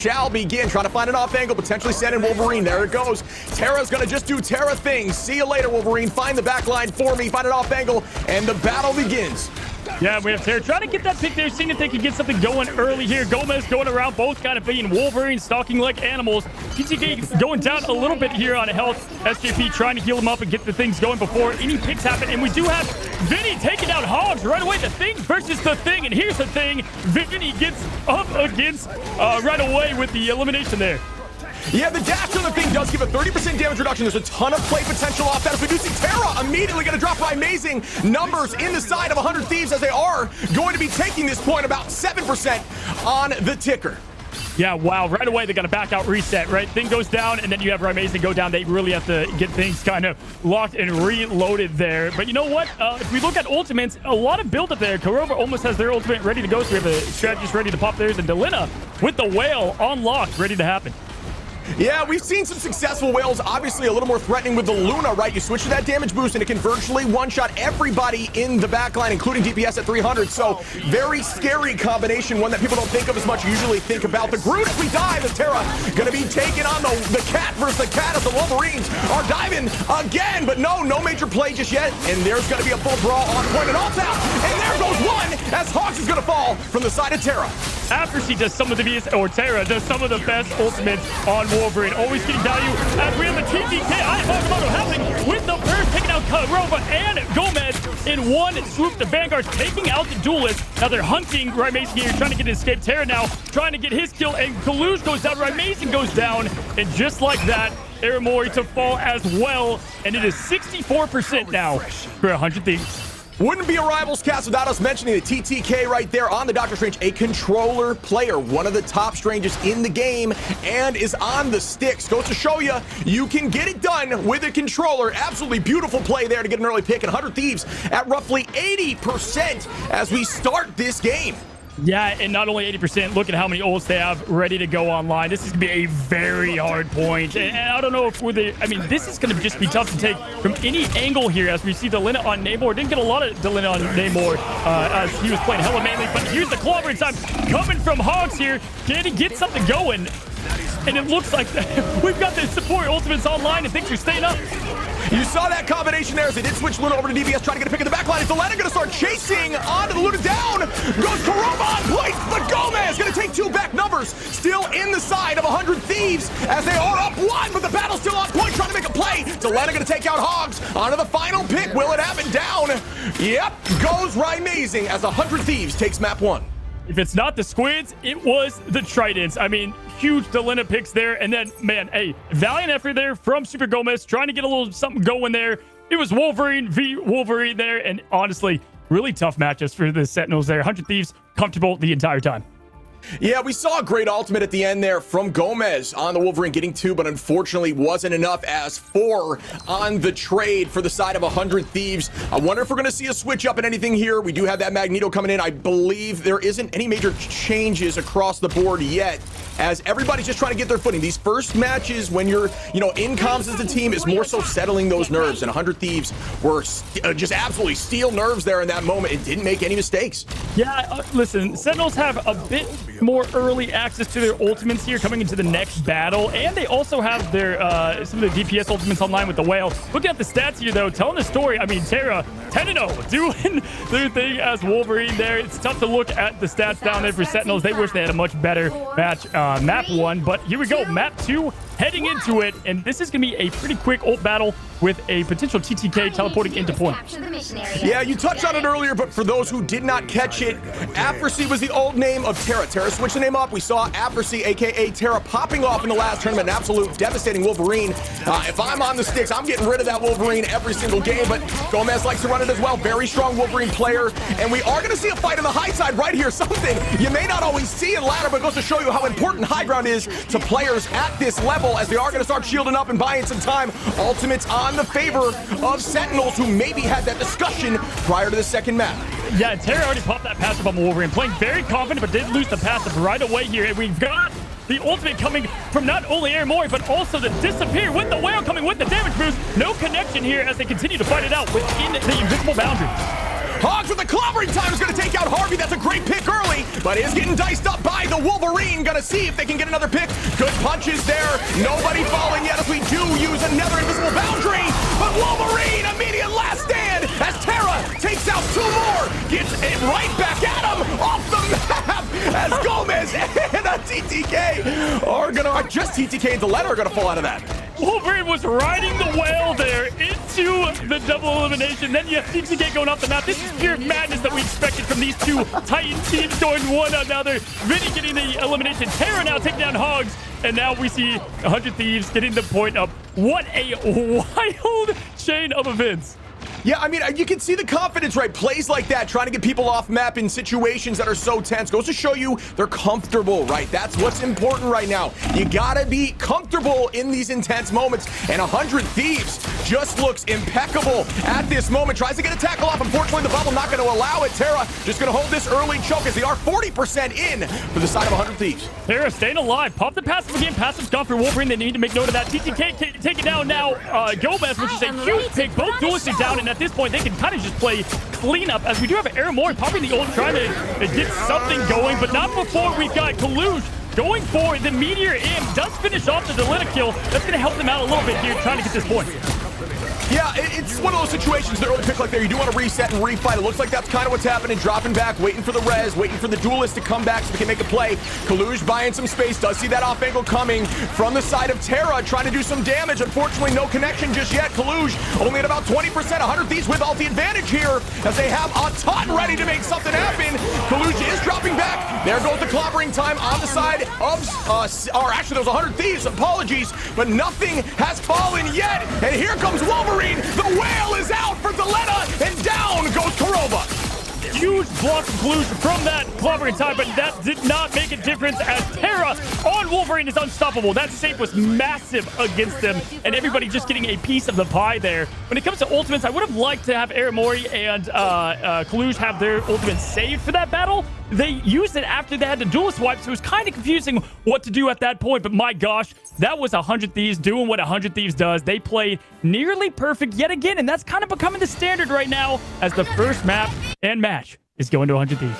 shall begin. Trying to find an off angle, potentially send in Wolverine. There it goes. Terra's gonna just do Terra things. See you later, Wolverine. Find the back line for me. Find an off angle, and the battle begins. Yeah, we have Terra trying to get that pick there, seeing if they can get something going early here. Gomez going around, both kind of being Wolverine, stalking like animals. TTK going down a little bit here on health. SJP trying to heal him up and get the things going before any picks happen. And we do have Vinny taking out Hogs right away. The Thing versus the Thing. And here's the thing. Vinny gets up against right away with the elimination there. Yeah, the dash on the Thing does give a 30% damage reduction. There's a ton of play potential off that. If we do see Terra immediately going to drop by amazing numbers in the side of 100 Thieves, as they are going to be taking this point about 7% on the ticker. Yeah, wow. Right away, they're going to back out, reset, right? Thing goes down, and then you have Amazing go down. They really have to get things kind of locked and reloaded there. But you know what? If we look at ultimates, a lot of build-up there. Kurova almost has their ultimate ready to go. So we have the strategist ready to pop theirs, and Delina with the whale on lock, ready to happen. Yeah, we've seen some successful whales, obviously a little more threatening with the Luna, right? You switch to that damage boost and it can virtually one-shot everybody in the backline, including DPS at 300. So very scary combination, one that people don't think of as much. Usually think about the Groot as we dive, and Terra gonna be taking on the cat versus the cat as the Wolverines are diving again. But no major play just yet. And there's gonna be a full brawl on point and ult out. And there goes one as Hogs is gonna fall from the side of Terra. After she does some of the best, or Terra does some of the best ultimates on Wolverine, always getting value. As we have the TTK Moto happening with the burst, taking out Kurova and Gomez in one swoop. The Vanguard's taking out the duelist. Now they're hunting Amazing here, trying to get an escape. Terra now trying to get his kill, and Kalush goes down. Amazing goes down, and just like that, Aramori to fall as well, and it is 64% now for 100 Thieves. Wouldn't be a Rivals cast without us mentioning the TTK right there on the Doctor Strange, a controller player, one of the top strangers in the game, and is on the sticks. Goes to show you, you can get it done with a controller. Absolutely beautiful play there to get an early pick, and 100 Thieves at roughly 80% as we start this game. Yeah, and not only 80%, look at how many ults they have ready to go online. This is going to be a very hard point. And I don't know if this is going to just be tough to take from any angle here, as we see Delina on Namor. Didn't get a lot of Delina on Namor as he was playing hella mainly, but here's the clobbering time coming from Hogs here. Can he get something going? And it looks like we've got the support ultimates online, and things are staying up. You saw that combination there as they did switch Luna over to DBS, trying to get a pick in the back line. Is Delena going to start chasing onto the Luna down? Goes Kurova on point, but Gomez going to take two back numbers. Still in the side of 100 Thieves as they are up one, but the battle's still on point, trying to make a play. Delena going to take out Hogs onto the final pick. Will it happen? Down. Yep, goes Amazing as 100 Thieves takes map one. If it's not the Squids, it was the Tridents. I mean, huge Delina picks there. And then, man, a valiant effort there from Super Gomez, trying to get a little something going there. It was Wolverine v. Wolverine there. And honestly, really tough matches for the Sentinels there. 100 Thieves comfortable the entire time. Yeah, we saw a great ultimate at the end there from Gomez on the Wolverine, getting two, but unfortunately wasn't enough, as 4 on the trade for the side of 100 Thieves. I wonder if we're going to see a switch up in anything here. We do have that Magneto coming in. I believe there isn't any major changes across the board yet, as everybody's just trying to get their footing. These first matches, when you're, in comms as a team, is more so settling those nerves, and 100 Thieves were just absolutely steel nerves there in that moment. It didn't make any mistakes. Yeah, listen, Sentinels have a bit more early access to their ultimates here coming into the next battle, and they also have their some of the DPS ultimates online with the whale. Looking at the stats here, though, telling the story. I mean, Terra 10-0 doing their thing as Wolverine there. It's tough to look at the stats down there for Sentinels. They wish they had a much better match map 1, but here we go, map 2 heading into it, and this is gonna be a pretty quick ult battle with a potential TTK teleporting into point. Yeah, you touched on it earlier, but for those who did not catch it, Afrasy was the old name of Terra. Terra switched the name up. We saw Afrasy, aka Terra, popping off in the last tournament. An absolute devastating Wolverine. If I'm on the sticks, I'm getting rid of that Wolverine every single game, but Gomez likes to run it as well. Very strong Wolverine player, and we are going to see a fight on the high side right here. Something you may not always see in ladder, but goes to show you how important high ground is to players at this level, as they are going to start shielding up and buying some time. Ultimates on the favor of Sentinels, who maybe had that discussion prior to the second map. Yeah, Terra already popped that passive on Wolverine, playing very confident, but did lose the passive right away here. And we've got the ultimate coming from not only Aramori, but also the disappear with the whale coming with the damage boost. No connection here as they continue to fight it out within the invisible boundary. Hogs with the clobbering time is going to take out Harvey. That's a great pick early, but is getting diced up by the Wolverine. Gonna see if they can get another pick. Good punches there. Nobody falling yet as we do use another invisible boundary, but Wolverine, immediate last stand as Terra takes out 2 more. Gets it right back at him off the map as Gomez and a TTK are gonna, just TTK and Delena are gonna fall out of that. Wolverine was riding the whale there into the double elimination. Then you have TTK going off the map. This is pure madness that we expected from these two Titan teams going one another. Vinny getting the elimination. Terra now taking down Hogs. And now we see 100 Thieves getting the point up. What a wild chain of events. Yeah, I mean, you can see the confidence, right? Plays like that, trying to get people off map in situations that are so tense, goes to show you they're comfortable, right? That's what's important right now. You gotta be comfortable in these intense moments, and 100 Thieves just looks impeccable at this moment. Tries to get a tackle off. Unfortunately, the bubble not gonna allow it. Terra just gonna hold this early choke as they are 40% in for the side of 100 Thieves. Terra staying alive. Pop the passive again. Passive's gone for Wolverine. They need to make note of that. TTK taking down now Gomez, which is a huge pick. Both duelists are down, and at this point, they can kind of just play cleanup as we do have Aramori popping the ult, trying to get something going, but not before we've got Kalush going for the Meteor Imp. Does finish off the Delena kill. That's going to help them out a little bit here, trying to get this point. Yeah, it's one of those situations, the early pick like there, you do want to reset and refight. It looks like that's kind of what's happening. Dropping back, waiting for the res, waiting for the duelist to come back so they can make a play. Kalush buying some space, does see that off angle coming from the side of Terra, trying to do some damage. Unfortunately, no connection just yet. Kalush only at about 20%. 100 Thieves with all the advantage here as they have a ton ready to make something happen. Kalush is dropping back. There goes the clobbering time on the side of, or actually there was 100 Thieves, apologies, but nothing has fallen yet. And here comes Wolverine. The whale is out for Delena, and down goes Karoba. Huge block of Kalush from that clobbering time, but that did not make a difference as Terra on Wolverine is unstoppable. That save was massive against them, and everybody just getting a piece of the pie there. When it comes to ultimates, I would have liked to have Aramori and Kalush have their ultimates saved for that battle. They used it after they had the duelist wipe, so it was kind of confusing what to do at that point, but my gosh, that was 100 Thieves doing what 100 Thieves does. They played nearly perfect yet again, and that's kind of becoming the standard right now as the first map and match is going to 100 Thieves.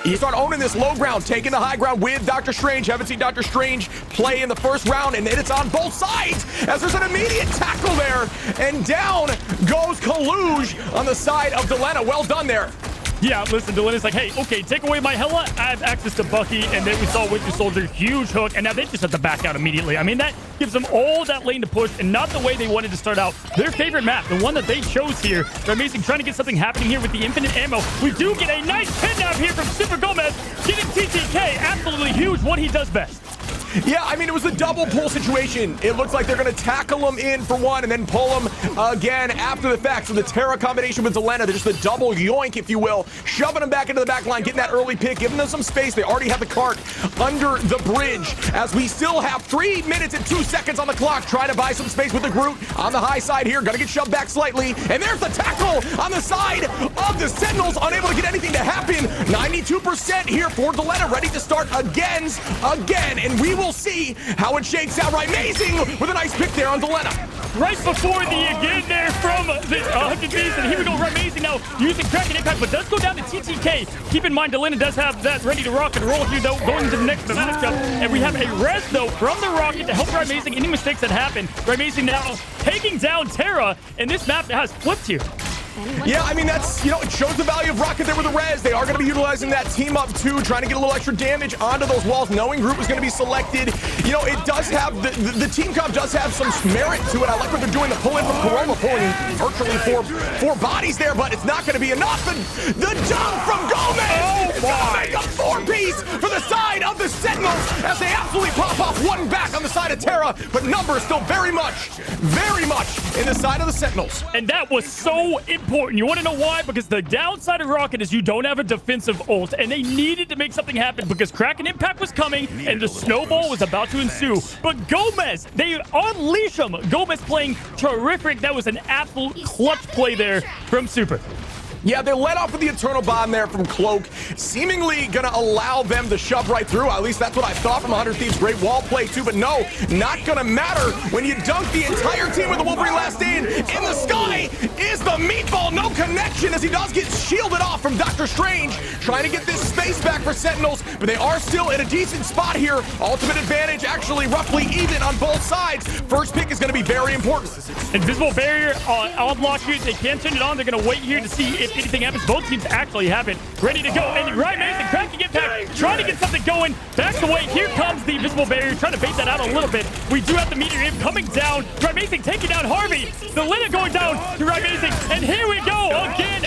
You start owning this low ground, taking the high ground with Dr. Strange. Haven't seen Dr. Strange play in the first round, and it's on both sides as there's an immediate tackle there, and down goes Kalush on the side of Delena. Well done there. Yeah, listen, Delena's like, hey, okay, take away my Hela, I have access to Bucky, and then we saw Winter Soldier, huge hook, and now they just have to back out immediately. I mean, that gives them all that lane to push, and not the way they wanted to start out. Their favorite map, the one that they chose here. They're amazing, trying to get something happening here with the infinite ammo. We do get a nice kidnap here from Super Gomez, getting TTK, absolutely huge, what he does best. Yeah, I mean, it was a double pull situation. It looks like they're going to tackle him in for one and then pull him again after the fact. So the Terra combination with Delena, they're just the double yoink, if you will, shoving him back into the back line, getting that early pick, giving them some space. They already have the cart under the bridge as we still have 3 minutes and 2 seconds on the clock, trying to buy some space with the Groot on the high side here. Gonna get shoved back slightly. And there's the tackle on the side of the Sentinels, unable to get anything to happen. 92% here for Delena, ready to start again. And we will see how it shakes out. Right, amazing with a nice pick there on Delena. Right before the again there from the 100 Thieves, and here we go, amazing now using Kraken Impact, but does go down to TTK. Keep in mind, Delena does have that ready to rock and roll here, though, going to the next matchup, and we have a res, though, from the Rocket to help Amazing any mistakes that happen. Amazing now taking down Terra, and this map has flipped here. Yeah, I mean, that's, you know, it shows the value of Rocket there with the res. They are going to be utilizing that team up too, trying to get a little extra damage onto those walls, knowing Groot was going to be selected. You know, it does have, the team comp does have some merit to it. I like what they're doing, the pull in from Corona, pulling virtually four bodies there, but it's not going to be enough. The jump from Gomez is going to make a 4-piece for the side of the Sentinels as they absolutely pop off one back on the side of Terra, but numbers still very much in the side of the Sentinels. And that was so important. You want to know why? Because the downside of Rocket is you don't have a defensive ult, and they needed to make something happen because Kraken Impact was coming and the snowball was about to ensue. But Gomez, they unleash him. Gomez playing terrific. That was an absolute clutch play there from Super. Yeah, they let off with the Eternal Bomb there from Cloak, seemingly gonna allow them to shove right through. At least that's what I thought from 100 Thieves. Great wall play too, but no, not gonna matter when you dunk the entire team with the Wolverine last stand. In the sky is the meatball, no connection as he does get shielded off from Doctor Strange, trying to get this space back for Sentinels, but they are still in a decent spot here. Ultimate advantage actually roughly even on both sides. First pick is gonna be very important. Invisible barrier on lock here. They can't turn it on. They're gonna wait here to see if anything happens. Both teams actually have it ready to go. And Ryan Mason cracking impact, trying to get something going. Backs away. Here comes the invisible barrier, trying to bait that out a little bit. We do have the meteor imp coming down. Ryan Mason taking down Harvey. The Lina going down to Ryan Mason. And here we go again.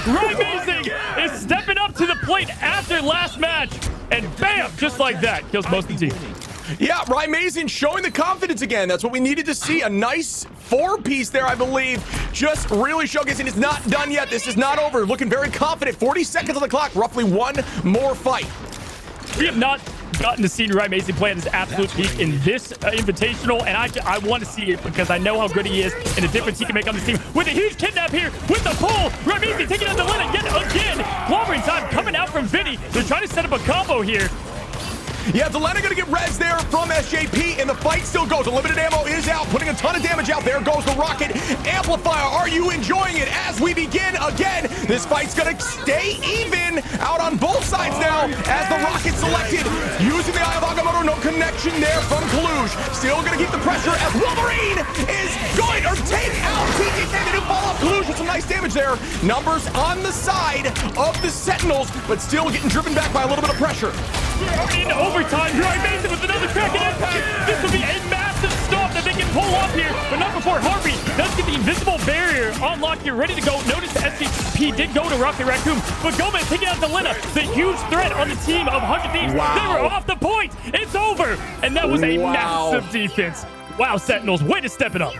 Ryan Mason is stepping up to the plate after last match. And bam, just like that, kills most of the team. Yeah, Ryan Mason showing the confidence again. That's what we needed to see. A nice four-piece there, I believe. Just really showcasing it's not done yet. This is not over. Looking very confident. 40 seconds on the clock. Roughly one more fight. We have not gotten to see Ryan Mason play at his absolute peak in this Invitational, and I want to see it because I know how good he is and the difference he can make on this team. With a huge kidnap here, with the pull, Ryan Mason taking out the Lina yet again. Clobbering time coming out from Vinny. They're trying to set up a combo here. Yeah, Delena gonna get res there from SJP, and the fight still goes. The limited ammo is out, putting a ton of damage out. There goes the rocket amplifier. Are you enjoying it as we begin again? This fight's gonna stay even out on both sides now as the rocket selected. Using the Eye of Agamotto, no connection there from Kaluj. Still gonna keep the pressure as Wolverine is going to take out TTK. They do fall off Kaluj with some nice damage there. Numbers on the side of the Sentinels, but still getting driven back by a little bit of pressure. In overtime, Ryan Mason with another cracking impact. This will be a massive stop that they can pull off here, but not before Harvey does get the invisible barrier unlocked here, ready to go. Notice the SCP did go to Rocket Raccoon, but Gomez taking out the Lina, the huge threat on the team of 100 Thieves. Wow. They were off the point. It's over, and that was a massive defense. Wow, Sentinels, way to step it up.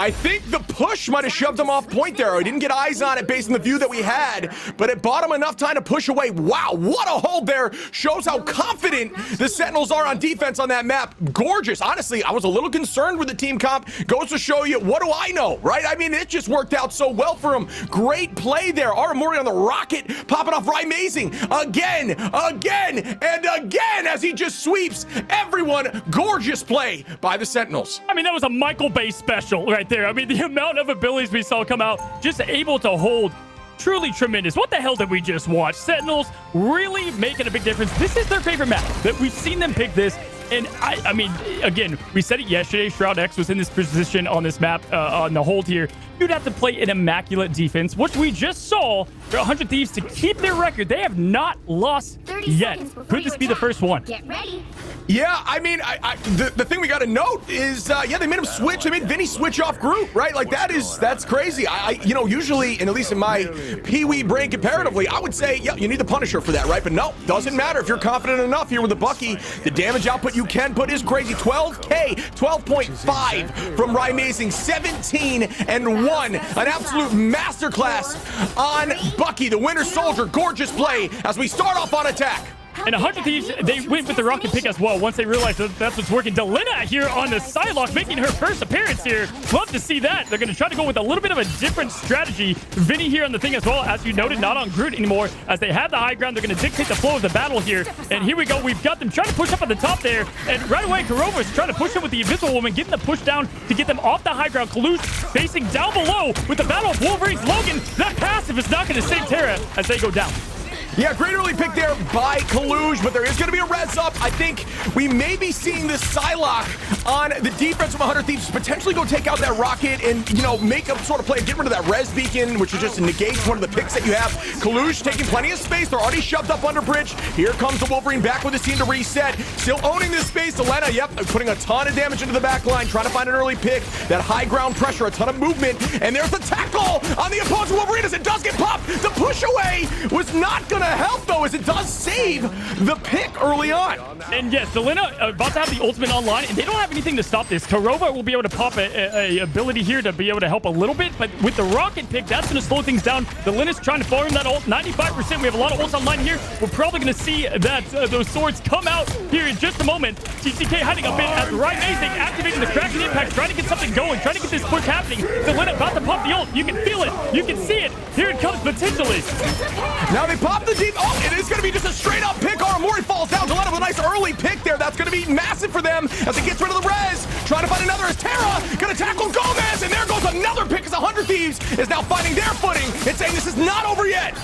I think the push might have shoved him off point there. I didn't get eyes on it based on the view that we had, but it bought him enough time to push away. Wow, what a hold there. Shows how confident the Sentinels are on defense on that map. Gorgeous. Honestly, I was a little concerned with the team comp. Goes to show you, what do I know, right? I mean, it just worked out so well for him. Great play there. Aramori on the rocket, popping off right amazing. Again, and again as he just sweeps everyone. Gorgeous play by the Sentinels. I mean, that was a Michael Bay special right there. I mean, the amount of abilities we saw come out, just able to hold, truly tremendous. What the hell did we just watch? Sentinels really making a big difference. This is their favorite map. That we've seen them pick this. And I mean, again, we said it yesterday. Shroud X was in this position on this map, on the hold here. You'd have to play an immaculate defense, which we just saw for 100 Thieves to keep their record. They have not lost yet. Could this be the first one? Get ready. Yeah, I mean, the thing we got to note is, yeah, they made him switch. They made Vinny switch off group, right? Like, that's crazy. You know, usually, and at least in my Pee-wee brain comparatively, I would say, yeah, you need the Punisher for that, right? But no, doesn't matter. If you're confident enough here with the Bucky, the damage output you can put is crazy. 12K, 12.5 from Ryan Mason, 17-1. An absolute masterclass on Bucky, the Winter Soldier. Gorgeous play as we start off on attack. And 100 Thieves, they went with the rocket pick as well once they realized that that's what's working. Delina here on the Psylocke, making her first appearance here. Love to see that. They're going to try to go with a little bit of a different strategy. Vinny here on the thing as well, as you noted, not on Groot anymore. As they have the high ground, they're going to dictate the flow of the battle here. And here we go. We've got them trying to push up at the top there. And right away, Kurova's trying to push him with the Invisible Woman, getting the push down to get them off the high ground. Kalush facing down below with the Battle of Wolverines. Logan, that passive is not going to save Terra as they go down. Yeah, great early pick there by Kaluj, but there is going to be a res up. I think we may be seeing this Psylocke on the defense from 100 Thieves potentially go take out that rocket and, you know, make a sort of play, get rid of that res beacon, which is just negates one of the picks that you have. Kaluj taking plenty of space. They're already shoved up under bridge. Here comes the Wolverine back with his team to reset. Still owning this space. Delena, yep, putting a ton of damage into the back line, trying to find an early pick. That high ground pressure, a ton of movement, and there's the tackle on the opposing Wolverine as it does get popped. The push away was not going to help, though, as it does save the pick early on. And yes, Delena about to have the ultimate online, and they don't have anything to stop this. Karova will be able to pop a ability here to be able to help a little bit, but with the rocket pick, that's going to slow things down. Delena's trying to farm that ult. 95%. We have a lot of ults online here. We're probably going to see that those swords come out here in just a moment. TTK hiding a bit as Rising activating the Kraken impact, trying to get something going, trying to get this push happening. Delena about to pop the ult. You can feel it. You can see it. Here it comes potentially. Now they pop the deep. Oh, it is going to be just a straight up pick. Aramori falls down. Delena with a nice early pick there. That's going to be massive for them as it gets rid of the res. Trying to find another as Terra going to tackle Gomez, and there goes another pick as 100 Thieves is now finding their footing and saying this is not over yet.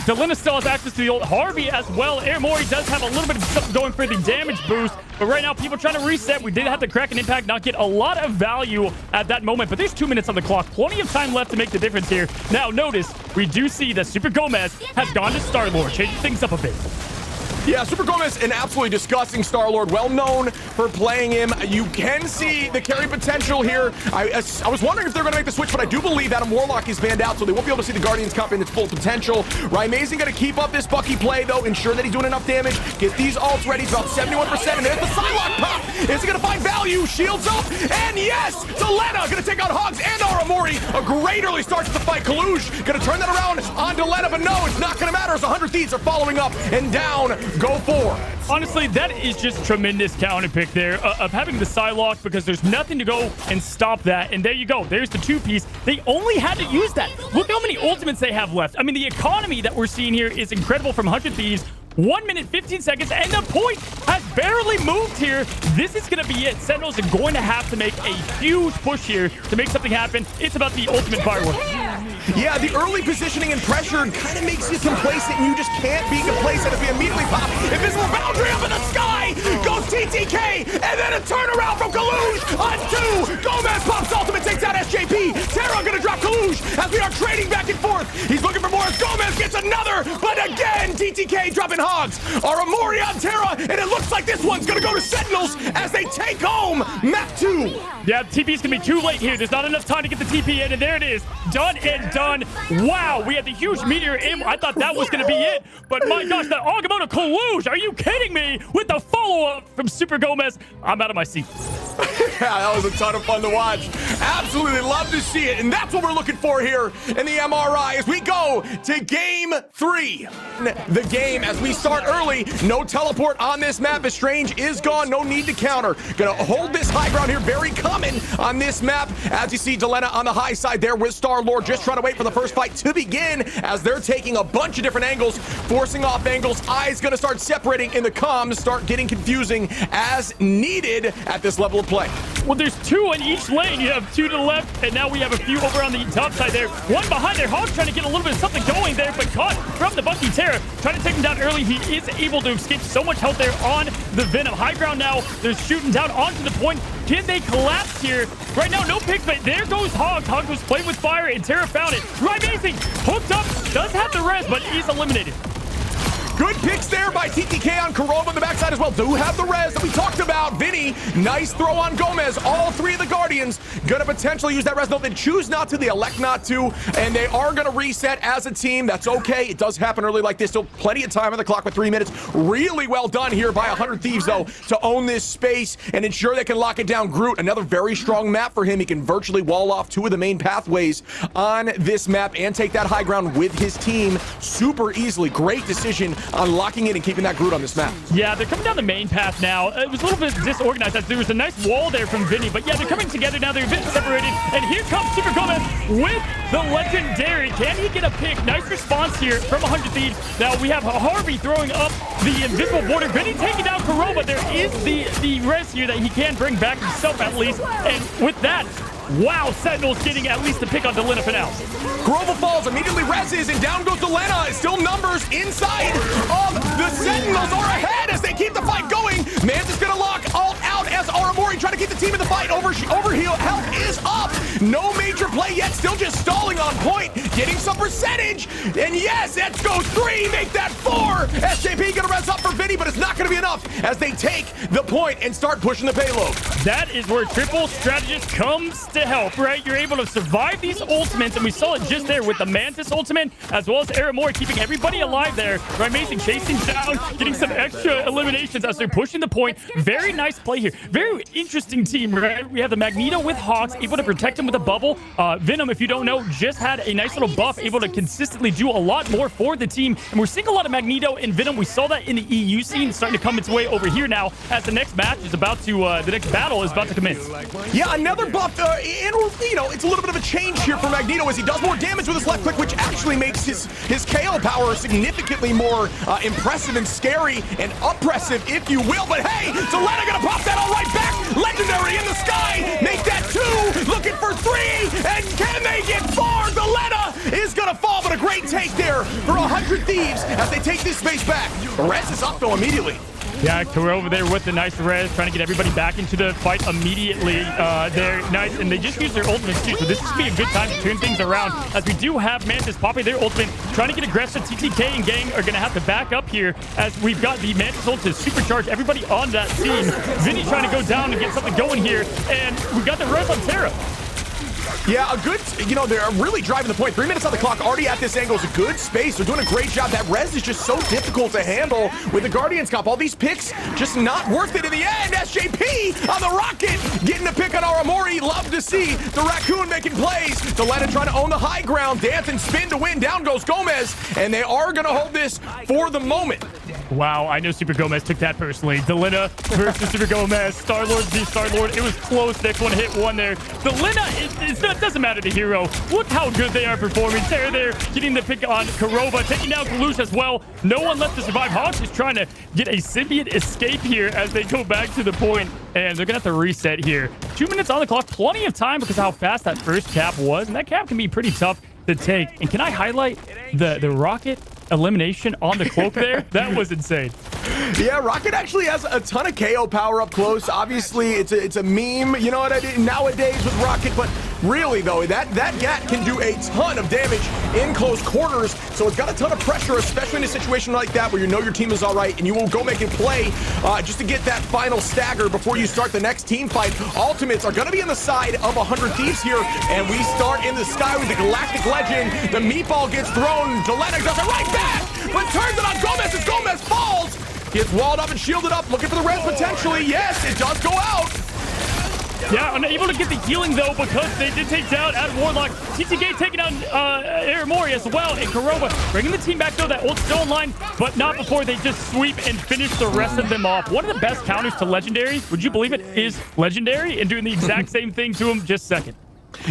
Delena still has access to the ult. Harvey as well. Aramori does have a little bit of stuff going for the damage boost, but right now people trying to reset. We did have to crack an impact, not get a lot of value at that moment, but there's 2 minutes on the clock. Plenty of time left to make the difference here. Now notice, we do see that Super Gomez has gone to Star-Lord, changing things up a bit. Yeah, Super Gomez, an absolutely disgusting Star-Lord, well known for playing him. You can see the carry potential here. I was wondering if they're going to make the switch, but I do believe Adam Warlock is banned out, so they won't be able to see the Guardians comp in its full potential. Amazing going to keep up this Bucky play, though, ensure that he's doing enough damage. Get these ults ready, about 71%, and there's the Psylocke pop. Is he going to find value? Shields up, and yes! Delena going to take out Hogs and Aramori. A great early start to the fight. Kaluj going to turn that around on Delena, but no, it's not going to matter as 100 Thieves are following up and down. Go for. Honestly, that is just tremendous counter pick there of having the Psylocke, because there's nothing to go and stop that. And there you go. There's the 2-piece. They only had to use that. Look how many ultimates they have left. I mean, the economy that we're seeing here is incredible from 100 Thieves. 1 minute, 15 seconds, and the point has barely moved here. This is going to be it. Sentinels are going to have to make a huge push here to make something happen. It's about the ultimate firework. Yeah, the early positioning and pressure kind of makes you complacent, and you just can't be complacent as we immediately pop. Invisible boundary up in the sky! Goes TTK, and then a turnaround from Kaluj on 2! Gomez pops ultimate, takes out SJP! Terra gonna drop Kaluj as we are trading back and forth! He's looking for more as Gomez gets another, but again, TTK dropping Hogs! Aramori on Terra, and it looks like this one's gonna go to Sentinels as they take home map 2! Yeah, TP's gonna be too late here. There's not enough time to get the TP in, and there it is. Done and done. Wow, we had the huge meteor in. I thought that was gonna be it, but my gosh, that Agamotto Kaluj, are you kidding me? With the follow-up from Super Gomez, I'm out of my seat. Yeah, that was a ton of fun to watch. Absolutely love to see it, and that's what we're looking for here in the MRI as we go to Game 3. The game, as we start early, no teleport on this map as Strange is gone, no need to counter. Gonna hold this high ground here, very common on this map. As you see, Delena on the high side there with Star-Lord, just trying to wait for the first fight to begin as they're taking a bunch of different angles, forcing off angles. Eyes gonna start separating in the comms, start getting confusing as needed at this level of play. Well, there's 2 in each lane. You have 2 to the left, and now we have a few over on the top side there. 1 behind there. Hog's trying to get a little bit of something going there, but caught from the Bucky Terra. Trying to take him down early. He is able to escape so much health there on the Venom. High ground now. They're shooting down onto the point. Can they collapse here? Right now, no picks, but there goes Hog. Hog was playing with fire, and Terra found it. Amazing. Hooked up. Does have the res, but is eliminated. Good picks there by TTK on Karova on the backside as well. Do have the res that we talked about. Vinny, nice throw on Gomez. All 3 of the Guardians gonna potentially use that res. No, they choose not to. They elect not to. And they are gonna reset as a team. That's okay. It does happen early like this. Still plenty of time on the clock with 3 minutes. Really well done here by 100 Thieves, though, to own this space and ensure they can lock it down. Groot, another very strong map for him. He can virtually wall off 2 of the main pathways on this map and take that high ground with his team super easily. Great decision on locking in and keeping that Groot on this map. Yeah, they're coming down the main path now. It was a little bit disorganized as there was a nice wall there from Vinny, but yeah, they're coming together now. They're a bit separated, and here comes Super Gomez with the legendary. Can he get a pick? Nice response here from 100 Thieves. Now we have Harvey throwing up the invisible border. Vinny taking down Karova. There is the res here that he can bring back himself at least, and with that, wow, Sentinels getting at least a pick on Delena for now. Karova falls, immediately reses, and down goes Delena. It's still numbers inside of the Sentinels are ahead as they keep the fight going. Mans is gonna lock all out as Aramori trying to keep the team in the fight. Overheal health is up. No major play yet, still just stalling on point. getting some percentage. And yes, that goes 3, make that 4. SJP gonna res up for Vinny, but it's not gonna be enough as they take the point and start pushing the payload. That is where Triple Strategist comes to help, right? You're able to survive these ultimates, and we saw it just there with the Mantis ultimate, as well as Aramori keeping everybody alive there. Right, Mason chasing down, getting some extra eliminations as they're pushing the point. Very nice play here. Very interesting team, right? We have the Magneto with Hawks, able to protect him with a bubble. Venom, if you don't know, just had a nice little buff, able to consistently do a lot more for the team. And we're seeing a lot of Magneto and Venom. We saw that in the EU scene, starting to come its way over here now as the next match is about to, the next battle is about to commence. Yeah, another buff, and you know, it's a little bit of a change here for Magneto as he does more damage with his left click, which actually makes his KO power significantly more impressive and scary and oppressive, if you will. But hey, Delena gonna pop that all right back. Legendary in the sky, make that 2, looking for 3, and can they get 4? Delena is gonna fall, but a great take there for 100 Thieves as they take this space back. The res is up though immediately. Yeah, Kuro over there with the nice res, trying to get everybody back into the fight immediately. They're nice, and they just use their ultimates too, so this is going to be a good time to turn things around, as we do have Mantis popping their ultimate, trying to get aggressive. TTK and Gang are going to have to back up here, as we've got the Mantis ult to supercharge everybody on that team. Vinny trying to go down and get something going here, and we got the res on Terra. Yeah, a good, you know, they're really driving the point. 3 minutes on the clock, already at this angle is a good space. They're doing a great job. That res is just so difficult to handle with the Guardians comp. All these picks, just not worth it in the end. SJP on the rocket, getting a pick on Aramori. Love to see the Raccoon making plays. Delena trying to own the high ground. Dance and spin to win. Down goes Gomez, and they are going to hold this for the moment. Wow, I know Super Gomez took that personally. Delena versus Super Gomez. Star-Lord v Star-Lord. It was close. Next one hit one there. Delena, it doesn't matter the hero. Look how good they are performing. They're there getting the pick on Kurova, taking down Kalush as well. No one left to survive. Hawks is trying to get a symbiote escape here as they go back to the point, and they're going to have to reset here. 2 minutes on the clock. Plenty of time because of how fast that first cap was, and that cap can be pretty tough to take. And can I highlight the rocket elimination on the cloak there? That was insane. Yeah, Rocket actually has a ton of KO power up close. Obviously, it's a meme, you know what I mean, nowadays with Rocket, but really though, that Gat can do a ton of damage in close quarters, so it's got a ton of pressure, especially in a situation like that where you know your team is all right and you will go make a play just to get that final stagger before you start the next team fight. Ultimates are going to be on the side of 100 Thieves here, and we start in the sky with the Galactic Legend. The meatball gets thrown. Delena does it right back, but turns it on Gomez as Gomez falls. Gets walled up and shielded up, looking for the res potentially. Yes, it does go out. Yeah, unable to get the healing though because they did take down at Warlock. TTK taking down Aramori as well, and Kurova bringing the team back though. That ult's still in line, but not before they just sweep and finish the rest of them off. One of the best counters to Legendary, would you believe it, is Legendary, and doing the exact same thing to him just second.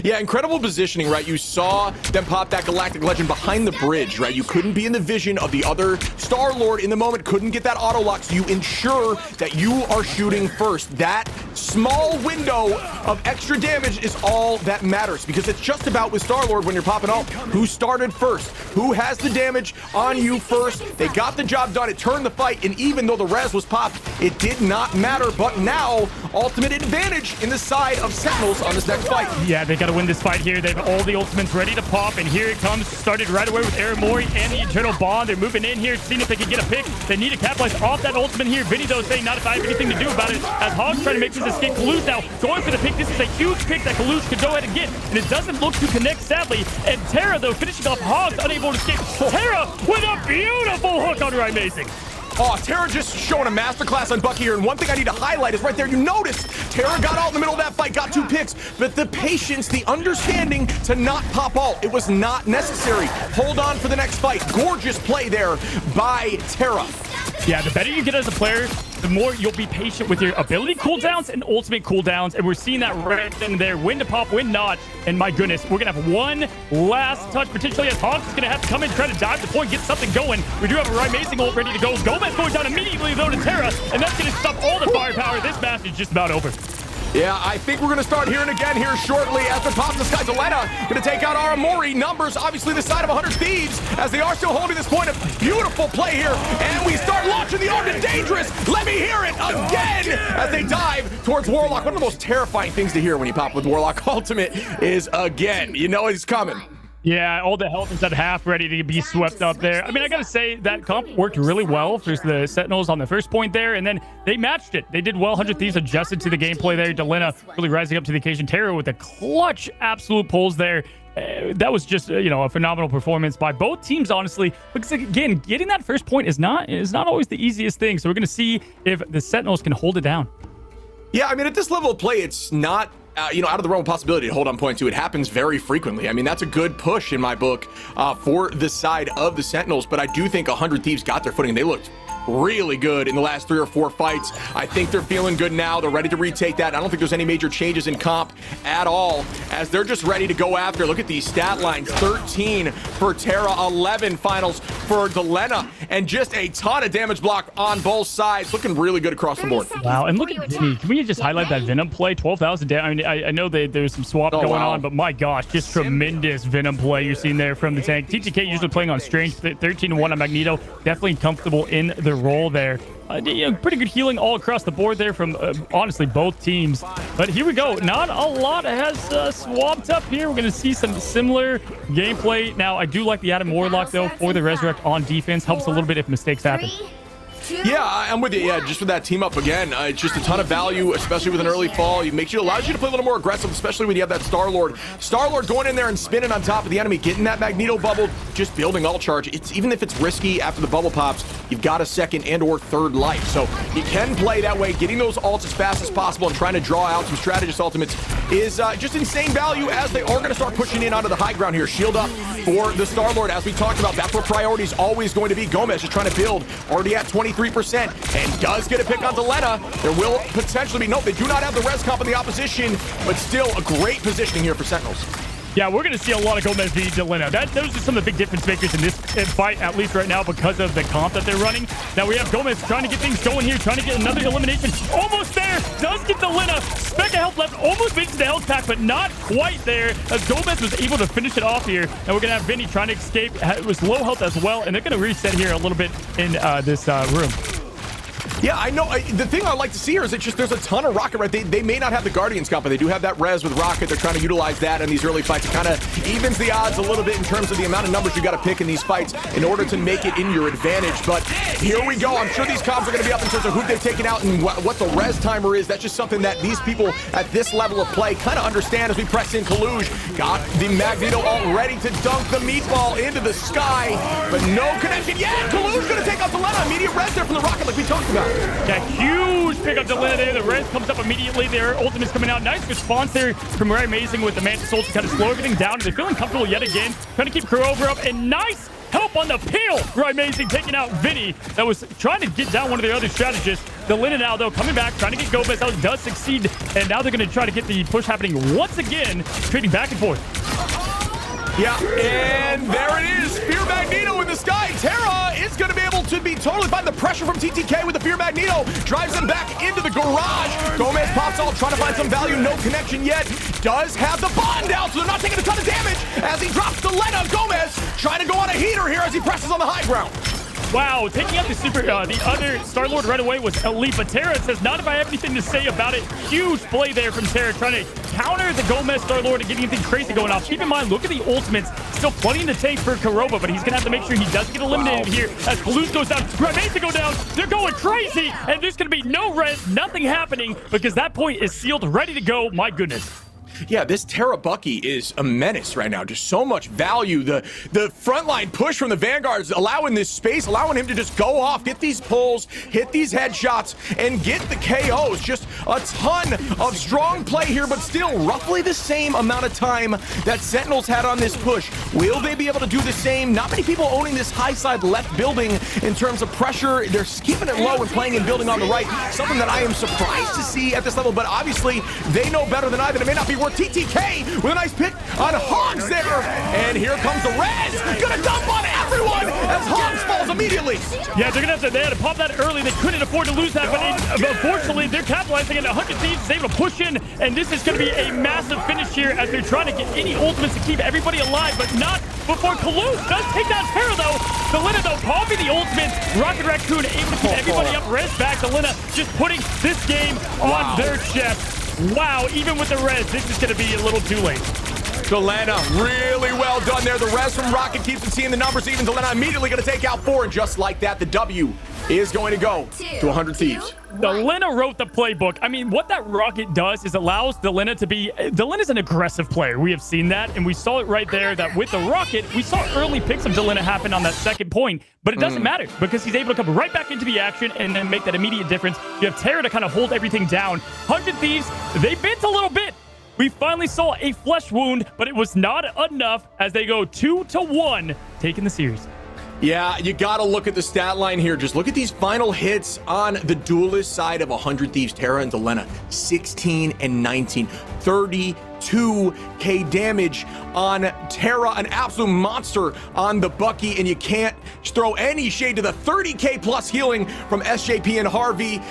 Yeah, incredible positioning, right? You saw them pop that Galactic Legend behind the bridge, right? You couldn't be in the vision of the other Star-Lord in the moment, couldn't get that auto lock, so you ensure that you are shooting first. That small window of extra damage is all that matters, because it's just about with Star-Lord when you're popping ult, who started first, who has the damage on you first. They got the job done, it turned the fight, and even though the res was popped, it did not matter. But now, ultimate advantage in the side of Sentinels on this next fight. Yeah, they got to win this fight here. They have all the ultimates ready to pop, and here it comes. Started right away with Aramori and the Eternal Bond. They're moving in here, seeing if they can get a pick. They need to capitalize off that ultimate here. Vinny, though, saying not if I have anything to do about it, as Hog's trying to make this escape. Kalush now going for the pick. This is a huge pick that Kalush could go ahead and get, and it doesn't look to connect, sadly. And Terra, though, finishing off Hog's, unable to escape. Terra with a beautiful hook on Ryan Mason. Oh, Terra just showing a masterclass on Bucky here, and one thing I need to highlight is right there, you notice Terra got out in the middle of that fight, got 2 picks, but the patience, the understanding to not pop ult, it was not necessary. Hold on for the next fight. Gorgeous play there by Terra. Yeah, the better you get as a player, the more you'll be patient with your ability cooldowns and ultimate cooldowns, and we're seeing that right in there. When to pop, when not, and my goodness, we're going to have one last touch, potentially, as Hawks is going to have to come in, try to dive the point, get something going. We do have a Ryan Mason ult ready to go. Gomez going down immediately, though, to Terra, and that's going to stop all the firepower. This match is just about over. Yeah, I think we're going to start hearing again here shortly as the pop in the sky. Delena going to take out Aramori. Numbers, obviously, the side of 100 Thieves as they are still holding this point. A beautiful play here, and we start launching the arm to Dangerous. Let me hear it again as they dive towards Warlock. One of the most terrifying things to hear when you pop with Warlock Ultimate is again. You know it's coming. Yeah, all the health is at half, ready to be swept up there. I mean, I gotta say that comp worked really well for the Sentinels on the first point there, and then they matched it. They did well. 100 Thieves adjusted to the gameplay there. Delena really rising up to the occasion. Terra with the clutch absolute pulls there. That was just a phenomenal performance by both teams, honestly, because again, getting that first point is not always the easiest thing. So we're gonna see if the Sentinels can hold it down. Yeah, I mean, at this level of play, it's not out of the realm of possibility to hold on point two. It happens very frequently. I mean, that's a good push in my book for the side of the Sentinels, but I do think 100 Thieves got their footing. They looked really good in the last 3 or 4 fights. I think they're feeling good now. They're ready to retake that. I don't think there's any major changes in comp at all, as they're just ready to go after. Look at these stat lines: 13 for Terra, 11 finals for Delena, and just a ton of damage block on both sides. Looking really good across the board. Wow, and look at Vinny. Can we just highlight that Venom play? 12,000 damage. I mean, I know there's some swap going on, but my gosh, just tremendous Venom play you're seeing there from the tank. TTK usually playing on Strange, 13-1 on Magneto. Definitely comfortable in the role there. Pretty good healing all across the board there from honestly both teams. But here we go. Not a lot has swapped up here. We're going to see some similar gameplay. Now, I do like the Adam Warlock, though, for the Resurrect on defense. Helps a little bit if mistakes happen. Yeah, I'm with you. Yeah, just with that team up again, it's just a ton of value, especially with an early fall. It allows you to play a little more aggressive, especially when you have that Star-Lord. Star-Lord going in there and spinning on top of the enemy, getting that Magneto bubble, just building ult charge. Even if it's risky after the bubble pops, you've got a second and or third life. So you can play that way. Getting those ults as fast as possible and trying to draw out some strategist ultimates is just insane value, as they are going to start pushing in onto the high ground here. Shield up for the Star-Lord, as we talked about. That's where priority is always going to be. Gomez just trying to build, already at 23%, and does get a pick on Delena. There will potentially be, nope, they do not have the res comp in the opposition, but still a great positioning here for Sentinels. Yeah, we're going to see a lot of Gomez v. Delena. Those are some of the big difference makers in this fight, at least right now, because of the comp that they're running. Now we have Gomez trying to get things going here, trying to get another elimination. Almost there. Does get Delena. Speck of health left. Almost makes the health pack, but not quite there, as Gomez was able to finish it off here. And we're going to have Vinny trying to escape. It was low health as well, and they're going to reset here a little bit in this room. Yeah, I know. The thing I like to see here is it's just there's a ton of Rocket, right? They may not have the Guardians comp, but they do have that res with Rocket. They're trying to utilize that in these early fights. It kind of evens the odds a little bit in terms of the amount of numbers you got to pick in these fights in order to make it in your advantage. But here we go. I'm sure these comps are going to be up in terms of who they've taken out and what the res timer is. That's just something that these people at this level of play kind of understand as we press in. Kaluj got the Magneto all ready to dunk the meatball into the sky, but no connection yet. Kaluj going to take out Delena. Immediate res there from the Rocket, like we talked about. Yeah, huge pickup Delena there. The res comes up immediately. Their ultimate's coming out. Nice response there from Ray Amazing with the Mantis ult to kind of slow everything down. They're feeling comfortable yet again. Trying to keep Kurova up, and nice help on the peel. Ray Amazing taking out Vinny, that was trying to get down one of their other strategists. Delena now, though, coming back, trying to get Gomez out. Does succeed, and now they're going to try to get the push happening once again, trading back and forth. Yeah, and there it is. Fear Magneto in the sky. Terra is going to be able to be totally fine. The pressure from TTK with the Fear Magneto drives them back into the garage. Gomez pops out, trying to find some value. No connection yet. Does have the bond down, so they're not taking a ton of damage as he drops Delena. Gomez trying to go on a heater here as he presses on the high ground. Wow, taking out the other Star-Lord right away was elite, but Terra says, not if I have anything to say about it. Huge play there from Terra, trying to counter the Gomez Star-Lord and getting anything crazy going off. Keep in mind, look at the ultimates. Still plenty in the tank for Kurova, but he's going to have to make sure he doesn't get eliminated here as Palouse goes down. Grenade to go down. They're going crazy, and there's going to be no res, nothing happening, because that point is sealed, ready to go. My goodness. Yeah, this Terra Bucky is a menace right now. Just so much value. The frontline push from the Vanguards allowing this space, allowing him to just go off, get these pulls, hit these headshots, and get the KOs. Just a ton of strong play here, but still roughly the same amount of time that Sentinels had on this push. Will they be able to do the same? Not many people owning this high side left building in terms of pressure. They're keeping it low and playing and building on the right. Something that I am surprised to see at this level, but obviously they know better than I that it may not be worth. TTK with a nice pick on Hogs there, and here comes the res, gonna dump on everyone as Hogs falls immediately. Yeah, they had to pop that early. They couldn't afford to lose that, but unfortunately they're capitalizing, and 100 Thieves is able to push in, and this is going to be a massive finish here as they're trying to get any ultimates to keep everybody alive, but not before Palouse does take down Terra, though. Delena, though, popping the ultimate. Rocket Raccoon able to keep everybody up. Res back. Delena just putting this game on their chest. Wow, even with the res, this is going to be a little too late. Delena, really well done there. The rest from Rocket keeps it seeing the numbers even. Delena immediately going to take out 4, and just like that, the W is going to go to 100 Thieves. Delena wrote the playbook. I mean, what that Rocket does is allows Delena to be... Delena's an aggressive player. We have seen that, and we saw it right there that with the Rocket, we saw early picks of Delena happen on that second point, but it doesn't matter because he's able to come right back into the action and then make that immediate difference. You have Terra to kind of hold everything down. 100 Thieves, they bent a little bit. We finally saw a flesh wound, but it was not enough as they go 2-1, taking the series. Yeah, you gotta look at the stat line here. Just look at these final hits on the duelist side of 100 Thieves, Terra and Delena. 16 and 19, 32k damage on Terra, an absolute monster on the Bucky, and you can't throw any shade to the 30k plus healing from SJP and Harvey.